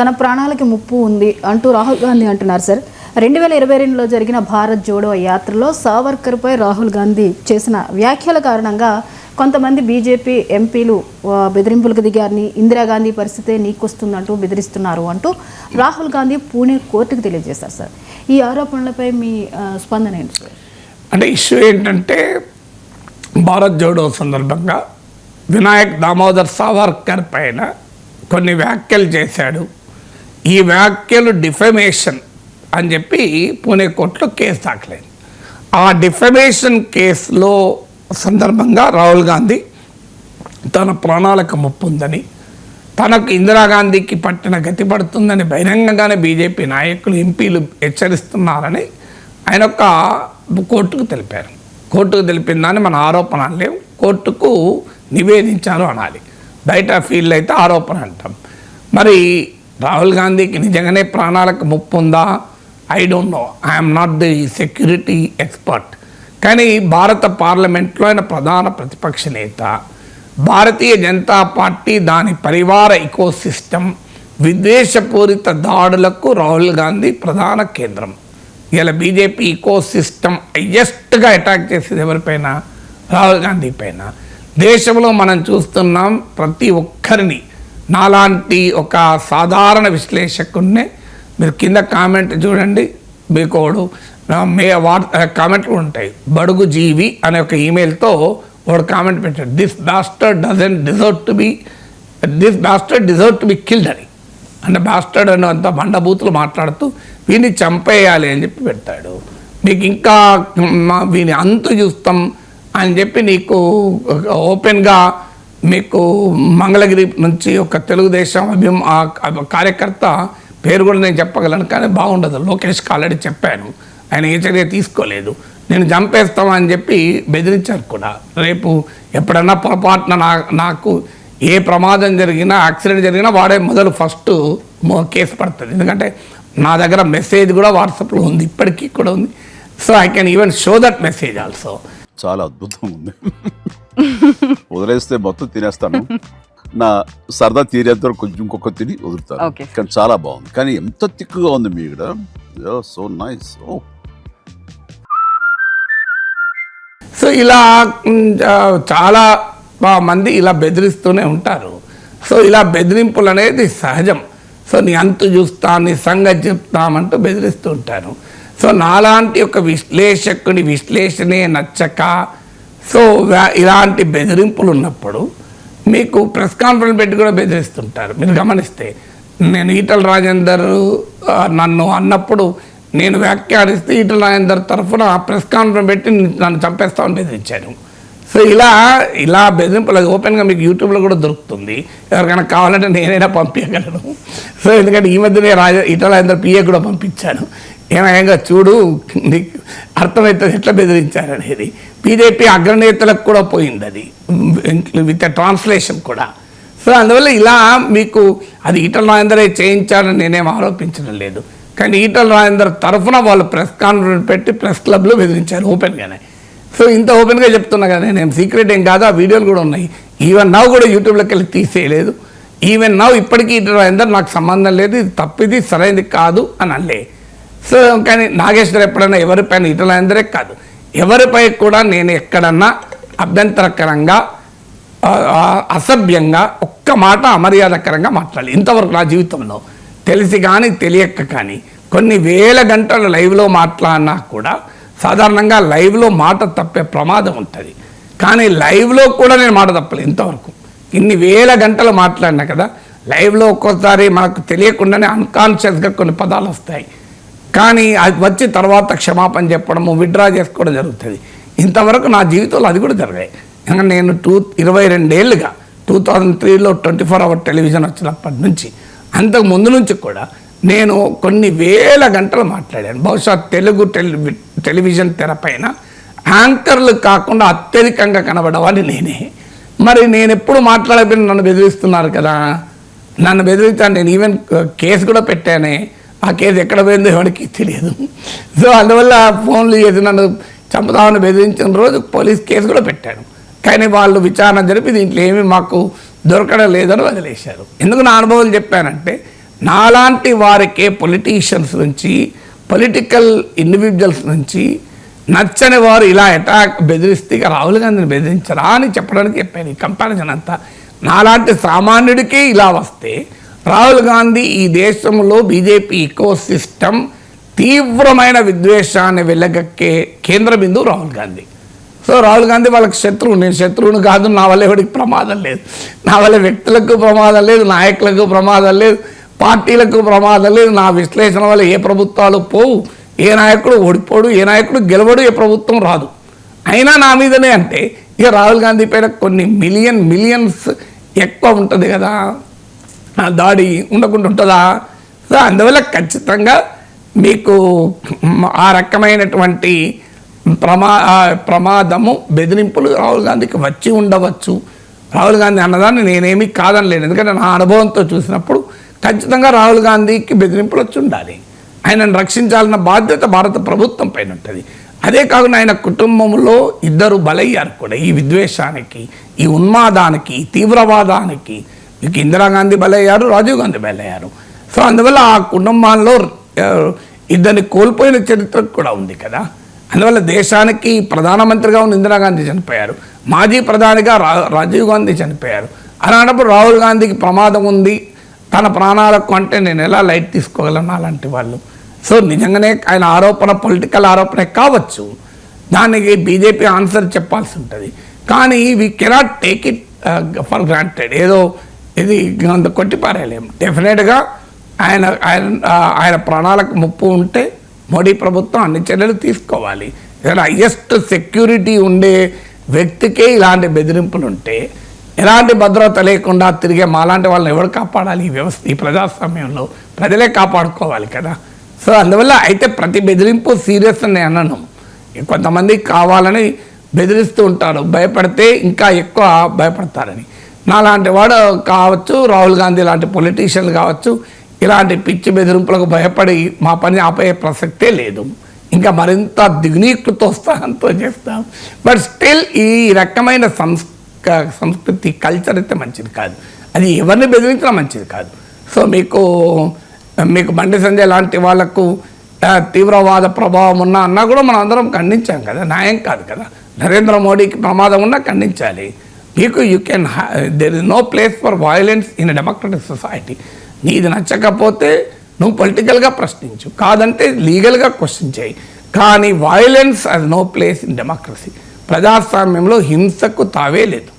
తన ప్రాణాలకి ముప్పు ఉంది అంటూ రాహుల్ గాంధీ అంటున్నారు సార్. 2022లో జరిగిన భారత్ జోడో యాత్రలో సావర్కర్పై రాహుల్ గాంధీ చేసిన వ్యాఖ్యల కారణంగా కొంతమంది బీజేపీ ఎంపీలు బెదిరింపులకు దిగారని, ఇందిరాగాంధీ పరిస్థితే నీకొస్తుందంటూ బెదిరిస్తున్నారు అంటూ రాహుల్ గాంధీ పూణే కోర్టుకు తెలియజేశారు సార్. ఈ ఆరోపణలపై మీ స్పందన ఏంటి సార్? అంటే ఇష్యూ ఏంటంటే, భారత్ జోడో సందర్భంగా వినాయక్ దామోదర్ సావర్కర్ పైన కొన్ని వ్యాఖ్యలు చేశాడు. ఈ వ్యాఖ్యలు డిఫమేషన్ అని చెప్పి పూణే కోర్టులో కేసు దాఖలైంది. ఆ డిఫమేషన్ కేసులో సందర్భంగా రాహుల్ గాంధీ తన ప్రాణాలకు ముప్పు ఉందని, తనకు ఇందిరాగాంధీకి పట్టిన గతి పడుతుందని బహిరంగంగానే బీజేపీ నాయకులు ఎంపీలు హెచ్చరిస్తున్నారని ఆయన ఒక కోర్టుకు తెలిపారు. కోర్టుకు తెలిపిందని మన ఆరోపణ లేవు, కోర్టుకు నివేదించారు అనాలి. బయట ఫీల్డ్ అయితే ఆరోపణ అంటాం. మరి రాహుల్ గాంధీకి నిజంగానే ప్రాణాలకు ముప్పు ఉందా? I don't know, I'm not the security expert. కానీ భారత పార్లమెంట్లో ఆయన ప్రధాన ప్రతిపక్ష నేత. భారతీయ జనతా పార్టీ దాని పరివార ఇకోసిస్టమ్ విద్వేషపూరిత దాడులకు రాహుల్ గాంధీ ప్రధాన కేంద్రం. ఇలా బీజేపీ ఇకోసిస్టమ్ హైయెస్ట్గా అటాక్ చేసేది ఎవరిపైన? రాహుల్ గాంధీ పైన. దేశంలో మనం చూస్తున్నాం, ప్రతి ఒక్కరిని నాలాంటి ఒక సాధారణ విశ్లేషకున్నే మీరు కింద కామెంట్ చూడండి, మీకు కామెంట్లు ఉంటాయి. బడుగు జీవి అనే ఒక ఈమెయిల్తో వాడు కామెంట్ పెట్టాడు, this bastard deserve to be killed అని. అంటే బాస్టర్డ్ అని అంత బండబూతులు మాట్లాడుతూ వీడిని చంపేయాలి అని చెప్పి పెట్టాడు. మీకు ఇంకా వీని అంతు చూస్తాం అని చెప్పి నీకు ఓపెన్గా మీకు మంగళగిరి నుంచి ఒక తెలుగుదేశం కార్యకర్త పేరు కూడా నేను చెప్పగలను, కానీ బాగుండదు. లోకేష్కి ఆల్రెడీ చెప్పాను, ఆయన ఏ చర్య తీసుకోలేదు. నేను చంపేస్తామని చెప్పి బెదిరించారు కూడా. రేపు ఎప్పుడన్నా పొరపాటున నాకు ఏ ప్రమాదం జరిగినా, యాక్సిడెంట్ జరిగినా వాడే మొదలు ఫస్ట్ కేసు పడుతుంది. ఎందుకంటే నా దగ్గర మెసేజ్ కూడా వాట్సాప్లో ఉంది, ఇప్పటికీ కూడా ఉంది. So I can even show that message also. చాలా అద్భుతం ఉంది. వదిలేస్తే మొత్తం తినేస్తాను, నా సరదా తీరేంత కొంచెం ఇంకొక తిని వదులుతాను. కానీ చాలా బాగుంది. కానీ ఎంత తిక్కుగా ఉంది మీ ఇక్కడ, సో నైస్. సో ఇలా చాలా మంది ఇలా బెదిరిస్తూనే ఉంటారు. సో ఇలా బెదిరింపులు అనేది సహజం. సో నీ అంతు చూస్తా, నీ సంగతి చెప్తామంటూ బెదిరిస్తూ ఉంటారు. సో నాలాంటి ఒక విశ్లేషకుడి విశ్లేషణే నచ్చక, సో ఇలాంటి బెదిరింపులు ఉన్నప్పుడు మీకు ప్రెస్ కాన్ఫరెన్స్ పెట్టి కూడా బెదిరిస్తుంటారు. మీరు గమనిస్తే, నేను ఈటల రాజేందర్ నన్ను అన్నప్పుడు నేను వ్యాఖ్యానిస్తే ఈటల రాజేందర్ తరఫున ప్రెస్ కాన్ఫరెన్స్ పెట్టి నన్ను చంపేస్తామని బెదిరించాను. సో ఇలా బెదిరింపులు ఓపెన్గా మీకు యూట్యూబ్లో కూడా దొరుకుతుంది. ఎవరికైనా కావాలంటే నేనైనా పంపించగలను. సో ఎందుకంటే ఈ మధ్యనే ఈటల రాజేందర్ పిఏ కూడా పంపించాను. ఏమైనా చూడు, నీకు అర్థమవుతుంది ఎట్లా బెదిరించారనేది. బీజేపీ అగ్రనేతలకు కూడా పోయింది అది, విత్ ట్రాన్స్లేషన్ కూడా. సో అందువల్ల ఇలా మీకు అది ఈటల రాజేందరే చేయించారని నేనేం ఆరోపించడం లేదు. కానీ ఈటల రాజేందర్ తరఫున వాళ్ళు ప్రెస్ కాన్ఫరెన్స్ పెట్టి ప్రెస్ క్లబ్లో బెదిరించారు ఓపెన్గానే. సో ఇంత ఓపెన్గా చెప్తున్నా కదా, నేను సీక్రెట్ ఏం కాదు, ఆ వీడియోలు కూడా ఉన్నాయి. ఈవెన్ నవ్ కూడా యూట్యూబ్లోకి వెళ్ళి తీసేయలేదు. ఈవెన్ నవ్ ఇప్పటికీ ఈటల రాజేందర్ నాకు సంబంధం లేదు, ఇది తప్పిది సరైనది కాదు అని అనలే. సో కానీ నాగేశ్వర్ ఎప్పుడైనా ఎవరిపైన, ఈటల రాజేందరే కాదు ఎవరిపై కూడా నేను ఎక్కడన్నా అభ్యంతరకరంగా, అసభ్యంగా, ఒక్క మాట అమర్యాదకరంగా మాట్లాడాలి ఇంతవరకు నా జీవితంలో. తెలిసి కానీ తెలియక కానీ కొన్ని వేల గంటలు లైవ్లో మాట్లాడినా కూడా సాధారణంగా లైవ్లో మాట తప్పే ప్రమాదం ఉంటుంది. కానీ లైవ్లో కూడా నేను మాట తప్పలేదు ఇంతవరకు. ఇన్ని వేల గంటలు మాట్లాడినా కదా, లైవ్లో ఒక్కోసారి మనకు తెలియకుండానే అన్కాన్షియస్గా కొన్ని పదాలు వస్తాయి. కానీ అది వచ్చి తర్వాత క్షమాపణ చెప్పడము, విత్డ్రా చేసుకోవడం జరుగుతుంది. ఇంతవరకు నా జీవితంలో అది కూడా జరిగాయి. ఎందుకంటే నేను 22 ఏళ్ళుగా 2003లో 24 hour టెలివిజన్ వచ్చినప్పటి నుంచి, అంతకు ముందు నుంచి కూడా నేను కొన్ని వేల గంటలు మాట్లాడాను. బహుశా తెలుగు టెలివిజన్ తెరపైన యాంకర్లు కాకుండా అత్యధికంగా కనబడేవాడిని నేనే. మరి నేను ఎప్పుడు మాట్లాడకపోయినా నన్ను బెదిరిస్తున్నారు కదా. నన్ను బెదిరిస్తాను, నేను ఈవెన్ కేసు కూడా పెట్టానే. ఆ కేసు ఎక్కడ పోయిందో ఎవరికి తెలియదు. సో అందువల్ల ఫోన్లు చేసి నన్ను చంపుతామని బెదిరించిన రోజు పోలీస్ కేసు కూడా పెట్టాను. కానీ వాళ్ళు విచారణ జరిపి దీంట్లో ఏమీ మాకు దొరకడం లేదని వదిలేశారు. ఎందుకు నా అనుభవాలు చెప్పానంటే, నాలాంటి వారికే పొలిటీషియన్స్ నుంచి, పొలిటికల్ ఇండివిజువల్స్ నుంచి నచ్చని వారు ఇలా అటాక్ బెదిరిస్తే ఇక రాహుల్ గాంధీని బెదిరించరా అని చెప్పడానికి చెప్పాను. ఈ కంపారిజన్ అంతా నాలాంటి సామాన్యుడికి ఇలా వస్తే రాహుల్ గాంధీ ఈ దేశంలో బీజేపీ ఇకో సిస్టమ్ తీవ్రమైన విద్వేషాన్ని వెళ్ళగక్కే కేంద్ర బిందువు రాహుల్ గాంధీ. సో రాహుల్ గాంధీ వాళ్ళకి శత్రువు, నేను శత్రువును కాదు, నా వల్ల ఎవరికి ప్రమాదం లేదు, నా వల్ల వ్యక్తులకు ప్రమాదం లేదు, నాయకులకు ప్రమాదం లేదు, పార్టీలకు ప్రమాదం లేదు, నా విశ్లేషణ వల్ల ఏ ప్రభుత్వాలు పోవు, ఏ నాయకుడు ఓడిపోడు, ఏ నాయకుడు గెలవడు, ఏ ప్రభుత్వం రాదు. అయినా నా మీదనే అంటే ఇక రాహుల్ గాంధీ పైన కొన్ని మిలియన్స్ ఎక్కువ ఉంటుంది కదా, దాడి ఉండకుండా ఉంటుందా? సో అందువల్ల ఖచ్చితంగా మీకు ఆ రకమైనటువంటి ప్రమాదము, బెదిరింపులు రాహుల్ గాంధీకి వచ్చి ఉండవచ్చు. రాహుల్ గాంధీ అన్నదాన్ని నేనేమీ కాదనలేను, ఎందుకంటే నా అనుభవంతో చూసినప్పుడు ఖచ్చితంగా రాహుల్ గాంధీకి బెదిరింపులు వచ్చి ఉండాలి. ఆయనను రక్షించాలన్న బాధ్యత భారత ప్రభుత్వం పైన ఉంటుంది. అదే కాకుండా ఆయన కుటుంబంలో 2 బలయ్యారు కూడా ఈ విద్వేషానికి, ఈ ఉన్మాదానికి, ఈ తీవ్రవాదానికి. మీకు ఇందిరాగాంధీ బలయ్యారు, రాజీవ్ గాంధీ బలయ్యారు. సో అందువల్ల ఆ కుటుంబాల్లో 2 కోల్పోయిన చరిత్ర కూడా ఉంది కదా. అందువల్ల దేశానికి ప్రధానమంత్రిగా ఉన్న ఇందిరాగాంధీ చనిపోయారు, మాజీ ప్రధానిగా రాజీవ్ గాంధీ చనిపోయారు. అలాంటప్పుడు రాహుల్ గాంధీకి ప్రమాదం ఉంది, తన ప్రాణాలకు అంటే నేను ఎలా లైట్ తీసుకోగలను అలాంటి వాళ్ళు. సో నిజంగానే ఆయన ఆరోపణ పొలిటికల్ ఆరోపణ కావచ్చు, దానికి బీజేపీ ఆన్సర్ చెప్పాల్సి ఉంటుంది. కానీ we cannot take it for granted. ఏదో ఇది అంత కొట్టిపారేయలేము. డెఫినెట్గా ఆయన ప్రాణాలకు ముప్పు ఉంటే మోడీ ప్రభుత్వం అన్ని చర్యలు తీసుకోవాలి. హైయెస్ట్ సెక్యూరిటీ ఉండే వ్యక్తికే ఇలాంటి బెదిరింపులు ఉంటే ఎలాంటి భద్రత లేకుండా తిరిగే మాలాంటి వాళ్ళని ఎవరు కాపాడాలి? ఈ వ్యవస్థ, ఈ ప్రజాస్వామ్యంలో ప్రజలే కాపాడుకోవాలి కదా. సో అందువల్ల అయితే ప్రతి బెదిరింపు సీరియస్ అని అనను. కొంతమంది కావాలని బెదిరిస్తూ ఉంటారు, భయపడితే ఇంకా ఎక్కువ భయపడతారని. నాలాంటి వాడు కావచ్చు, రాహుల్ గాంధీ లాంటి పొలిటీషియన్లు కావచ్చు, ఇలాంటి పిచ్చి బెదిరింపులకు భయపడి మా పని ఆపే ప్రసక్తే లేదు. ఇంకా మరింత దిగునీకృతోత్సాహంతో చేస్తాం. బట్ స్టిల్ ఈ రకమైన సంస్కృతి కల్చర్ అయితే మంచిది కాదు, అది ఎవరిని బెదిరించినా మంచిది కాదు. సో మీకు బండి సంజయ్ లాంటి వాళ్ళకు తీవ్రవాద ప్రభావం ఉన్నా అన్నా కూడా మనం అందరం ఖండించాం కదా, న్యాయం కాదు కదా. నరేంద్ర మోడీకి ప్రమాదం ఉన్నా ఖండించాలి. మీకు there is no place for violence in a democratic society. నీది నచ్చకపోతే నువ్వు పొలిటికల్గా ప్రశ్నించు, కాదంటే లీగల్గా క్వశ్చన్ చేయి. కానీ violence has no place in democracy. ప్రజాస్వామ్యంలో హింసకు తావే లేదు.